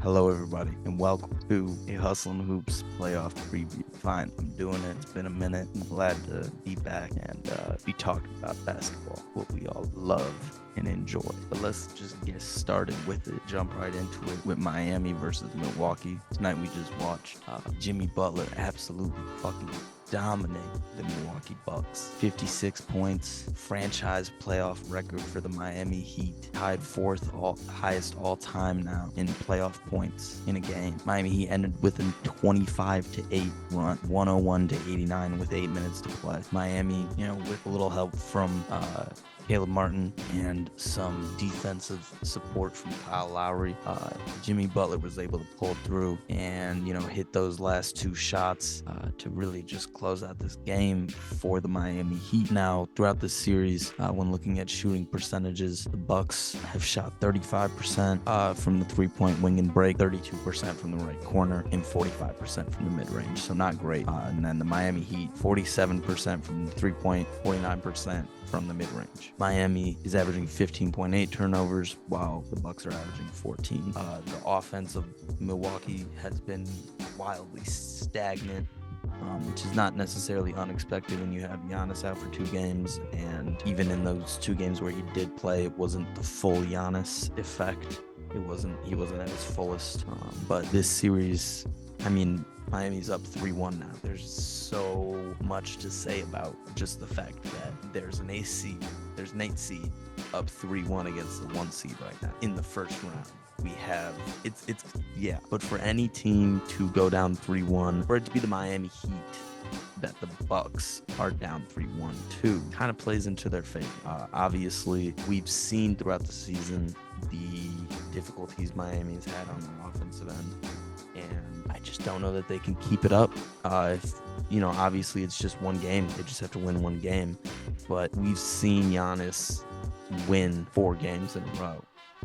Hello, everybody, and welcome to a Hustlin' Hoops playoff preview. Fine, I'm doing it. It's been a minute. I'm glad to be back and be talking about basketball, what we all love and enjoy. But let's just get started with it. Jump right into it with Miami versus Milwaukee. Tonight we just watched Jimmy Butler absolutely fucking dominate the Milwaukee Bucks. 56 points, franchise playoff record for the Miami Heat, tied fourth highest all time now in playoff points in a game. Miami Heat ended with a 25-8 run, 101-89 with 8 minutes to play. Miami, with a little help from Caleb Martin and some defensive support from Kyle Lowry, Jimmy Butler was able to pull through and, hit those last two shots to really just close out this game for the Miami Heat. Now, throughout this series, when looking at shooting percentages, the Bucks have shot 35% from the three-point wing and break, 32% from the right corner, and 45% from the mid-range, so not great. And then the Miami Heat, 47% from the three-point, 49% from the mid-range. Miami is averaging 15.8 turnovers, while the Bucks are averaging 14. The offense of Milwaukee has been wildly stagnant, which is not necessarily unexpected when you have Giannis out for 2 games, and even in those 2 games where he did play, it wasn't the full Giannis effect. He wasn't at his fullest. But this series, Miami's up 3-1 now. There's so much to say about just the fact that there's an 8 seed up 3-1 against the 1 seed right now in the first round. We have but for any team to go down 3-1, for it to be the Miami Heat that the Bucks are down 3-1 too, kind of plays into their favor. Obviously, we've seen throughout the season the difficulties Miami's had on the offensive end, and I just don't know that they can keep it up. Obviously it's just one game. They just have to win one game, but we've seen Giannis win 4 games in a row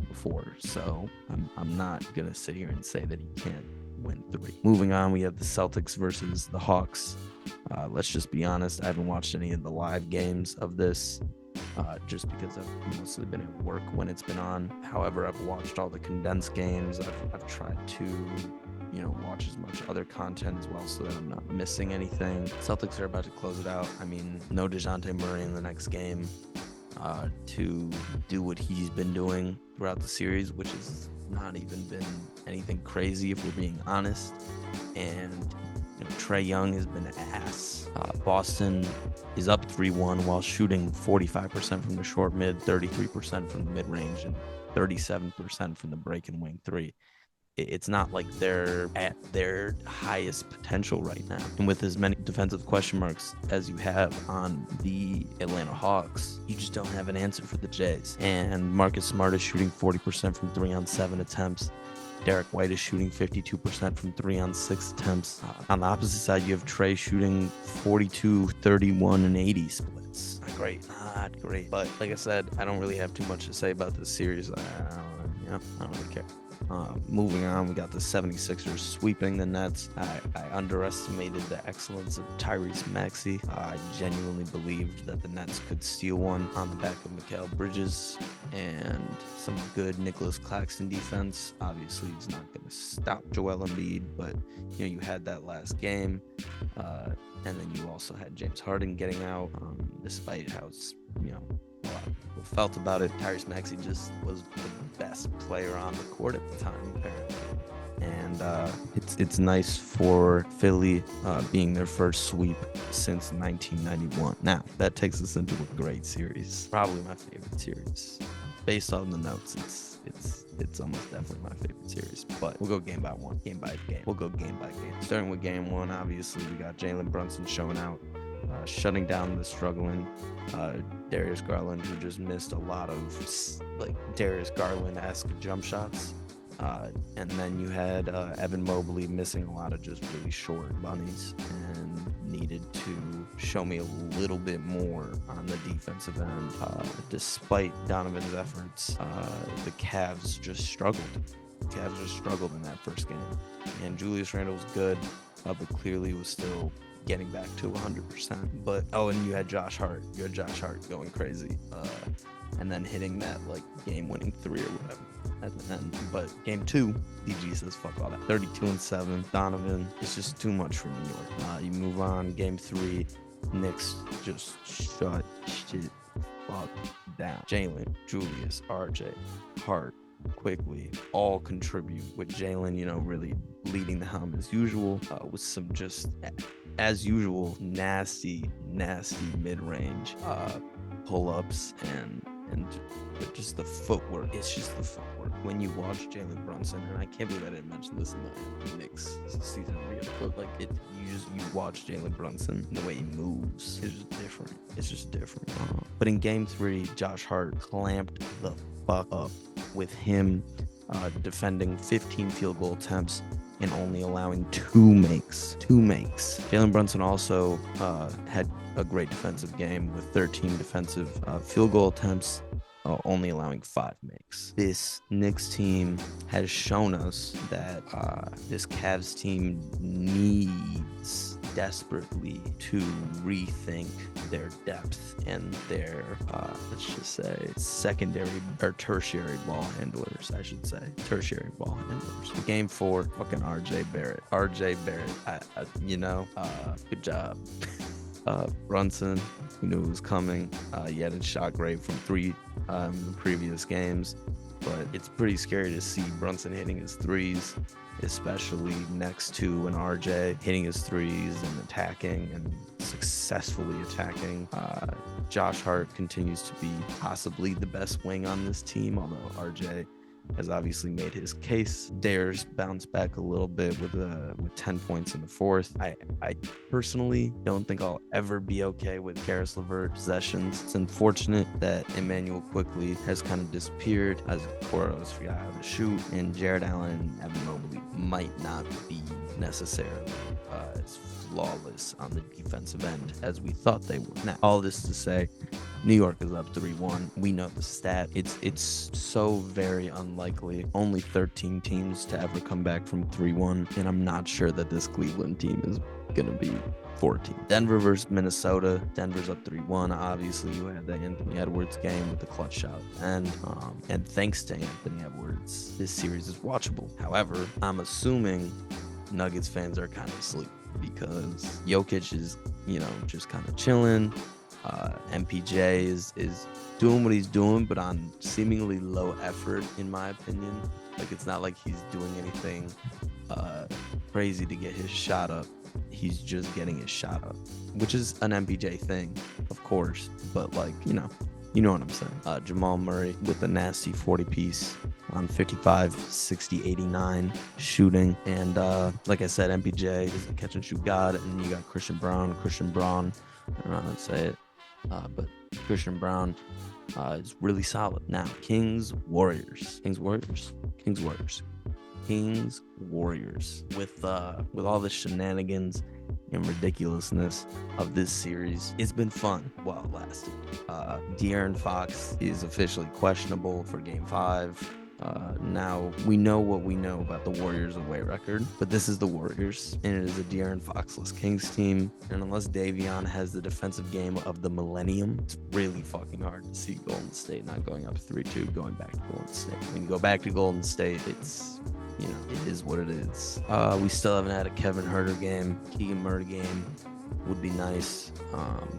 before, so I'm not gonna sit here and say that he can't win 3. Moving on, we have the Celtics versus the Hawks. Let's just be honest, I haven't watched any of the live games of this, just because I've mostly been at work when it's been on. However, I've watched all the condensed games. I've tried to watch as much other content as well so that I'm not missing anything. Celtics are about to close it out. No DeJounte Murray in the next game to do what he's been doing throughout the series, which has not even been anything crazy if we're being honest. And Trae Young has been ass. Boston is up 3-1 while shooting 45% from the short mid, 33% from the mid-range, and 37% from the break and wing 3. It's not like they're at their highest potential right now. And with as many defensive question marks as you have on the Atlanta Hawks, you just don't have an answer for the Jays. And Marcus Smart is shooting 40% from 3 on 7 attempts. Derek White is shooting 52% from 3 on 6 attempts. On the opposite side, you have Trae shooting 42, 31, and 80 splits. Not great. But like I said, I don't really have too much to say about this series. I don't really care. Moving on, we got the 76ers sweeping the Nets. I underestimated the excellence of Tyrese Maxey. I genuinely believed that the Nets could steal one on the back of Mikal Bridges and some good Nicholas Claxton defense. Obviously, he's not going to stop Joel Embiid, but you had that last game, and then you also had James Harden getting out, despite how a lot of people felt about it. Tyrese Maxey just was the best player on the court at the time, apparently. And it's nice for Philly being their first sweep since 1991. Now, that takes us into a great series. Probably my favorite series. Based on the notes, it's almost definitely my favorite series. But we'll go game by game. We'll go game by game. Starting with game 1, obviously, we got Jalen Brunson showing out, shutting down the struggling Darius Garland, who just missed a lot of Darius Garland-esque jump shots. And then you had Evan Mobley missing a lot of just really short bunnies and needed to show me a little bit more on the defensive end. Despite Donovan's efforts, the Cavs just struggled. In that first game. And Julius Randle was good, but clearly was still getting back to 100%. But and you had Josh Hart. You had Josh Hart going crazy, and then hitting that like game-winning 3 or whatever at the end. But game 2, DG says fuck all that. 32-7. Donovan. It's just too much for New York. You move on. Game 3. Knicks just shut shit fuck down. Jalen, Julius, RJ, Hart, Quickly all contribute, with Jalen, really leading the helm as usual, with some just, as usual, nasty mid-range pull-ups and just the footwork. It's just the footwork. When you watch Jalen Brunson, and I can't believe I didn't mention this in the Knicks season review, but like you watch Jalen Brunson and the way he moves, it's just different. It's just different. But in game 3, Josh Hart clamped the fuck up with him defending 15 field goal attempts and only allowing 2 makes. Jalen Brunson also had a great defensive game with 13 defensive field goal attempts, only allowing 5 makes. This Knicks team has shown us that this Cavs team needs desperately to rethink their depth and their, let's just say, secondary or tertiary ball handlers, I should say. Tertiary ball handlers. Game 4, fucking RJ Barrett. Good job. Brunson, you knew it was coming. He had a shot rate from 3 in the previous games, but it's pretty scary to see Brunson hitting his 3s, especially next to an RJ hitting his 3s and attacking and successfully attacking. Josh Hart continues to be possibly the best wing on this team, although RJ has obviously made his case. Dares bounced back a little bit with 10 points in the 4th. I personally don't think I'll ever be okay with Karis LeVert possessions. It's unfortunate that Emmanuel Quickly has kind of disappeared, as Koros forgot how to shoot, and Jared Allen and Evan Mobley might not be necessarily as flawless on the defensive end as we thought they were. Now, all this to say, New York is up 3-1. We know the stat. It's so very unlikely. Only 13 teams to ever come back from 3-1, and I'm not sure that this Cleveland team is gonna be 14. Denver versus Minnesota. Denver's up 3-1. Obviously, you had the Anthony Edwards game with the clutch shot, and thanks to Anthony Edwards, this series is watchable. However, I'm assuming Nuggets fans are kind of asleep because Jokic is, just kind of chilling. MPJ is doing what he's doing, but on seemingly low effort, in my opinion. Like, it's not like he's doing anything crazy to get his shot up. He's just getting his shot up, which is an MPJ thing, of course. But like, you know what I'm saying. Jamal Murray with a nasty 40-piece on 55, 60, 89 shooting. And like I said, MPJ is a catch and shoot god. And you got Christian Braun. I don't know how to say it. But Christian Braun is really solid. Now, Kings Warriors. With all the shenanigans and ridiculousness of this series, it's been fun while it lasted. De'Aaron Fox is officially questionable for Game 5. Now, we know what we know about the Warriors' away record, but this is the Warriors, and it is a De'Aaron Foxless Kings team, and unless Davion has the defensive game of the millennium, it's really fucking hard to see Golden State not going up 3-2, going back to Golden State. When you go back to Golden State, it's, it is what it is. We still haven't had a Kevin Huerter game. Keegan Murray game would be nice.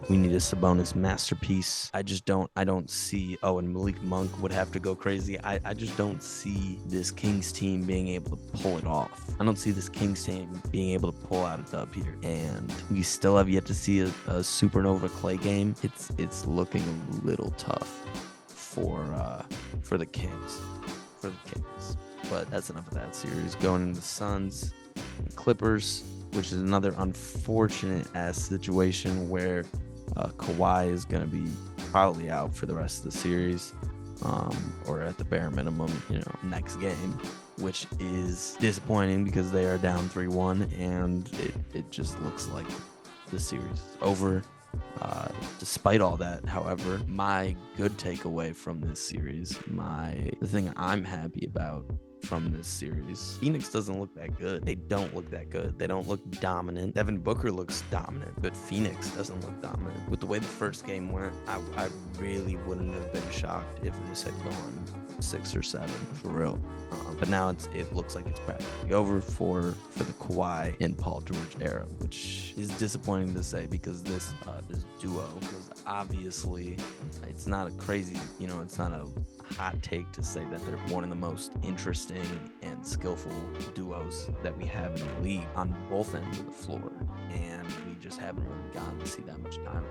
We need a Sabonis masterpiece. I don't see, and Malik Monk would have to go crazy. I just don't see this Kings team being able to pull it off. I don't see this Kings team being able to pull out a dub here. And we still have yet to see a Supernova Clay game. It's looking a little tough for the Kings. But that's enough of that series. Going into the Suns and Clippers, which is another unfortunate ass situation where Kawhi is going to be probably out for the rest of the series, or at the bare minimum, next game, which is disappointing because they are down 3-1, and it just looks like the series is over. Despite all that, however, my good takeaway from this series, the thing I'm happy about, from this series. Phoenix doesn't look that good. They don't look that good. They don't look dominant. Devin Booker looks dominant, but Phoenix doesn't look dominant. With the way the first game went, I really wouldn't have been shocked if this had gone 6 or 7 for real. But now it looks like it's practically over for the Kawhi and Paul George era, which is disappointing to say because this duo was obviously, it's not a crazy, it's not a hot take to say that they're one of the most interesting and skillful duos that we have in the league on both ends of the floor, and we just haven't really gotten to see that much time.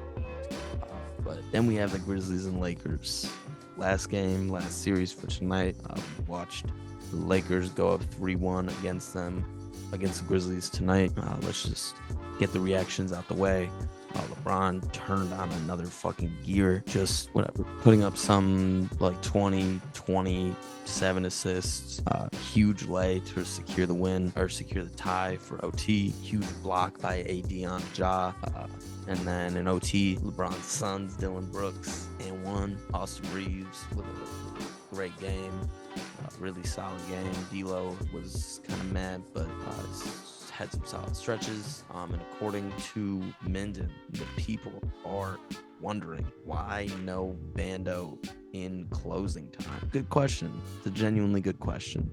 But then we have the Grizzlies and Lakers. Last series for tonight, we watched the Lakers go up 3-1 against the Grizzlies tonight. Let's just get the reactions out the way. LeBron turned on another fucking gear, just whatever, putting up some like 27 assists, huge lay to secure the win or secure the tie for OT, huge block by AD on Ja, and then in OT, LeBron's sons, Dylan Brooks, and Austin Reeves with a great game, really solid game. D'Lo was kind of mad, but had some solid stretches. And according to Minden, the people are wondering why no Bando in closing time. Good question. It's a genuinely good question.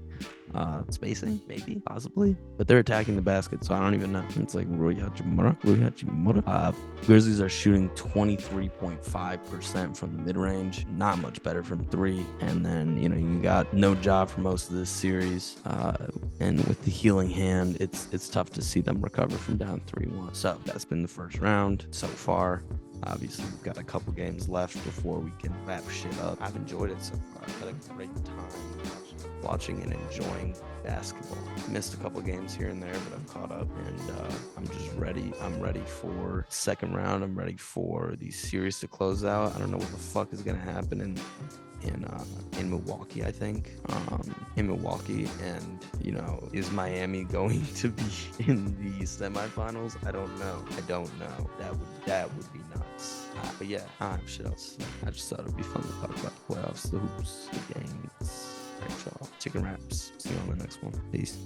Spacing, maybe, possibly, but they're attacking the basket, so I don't even know. It's like Rui Hachimura. Grizzlies are shooting 23.5% from the mid-range, not much better from 3. And then you got no job for most of this series, and with the healing hand, it's tough to see them recover from down 3-1. So that's been the first round so far. Obviously, we've got a couple games left before we can wrap shit up. I've enjoyed it so far. I've had a great time watching and enjoying basketball. Missed a couple games here and there, but I've caught up, and I'm just ready. I'm ready for second round. I'm ready for the series to close out. I don't know what the fuck is gonna happen in Milwaukee, I think. In Milwaukee, and is Miami going to be in the semifinals? I don't know. That would be nuts. But yeah, I don't have shit else. I just thought it'd be fun to talk about the playoffs, the hoops, the games. All right, y'all. Chicken wraps. See you on the next one. Peace.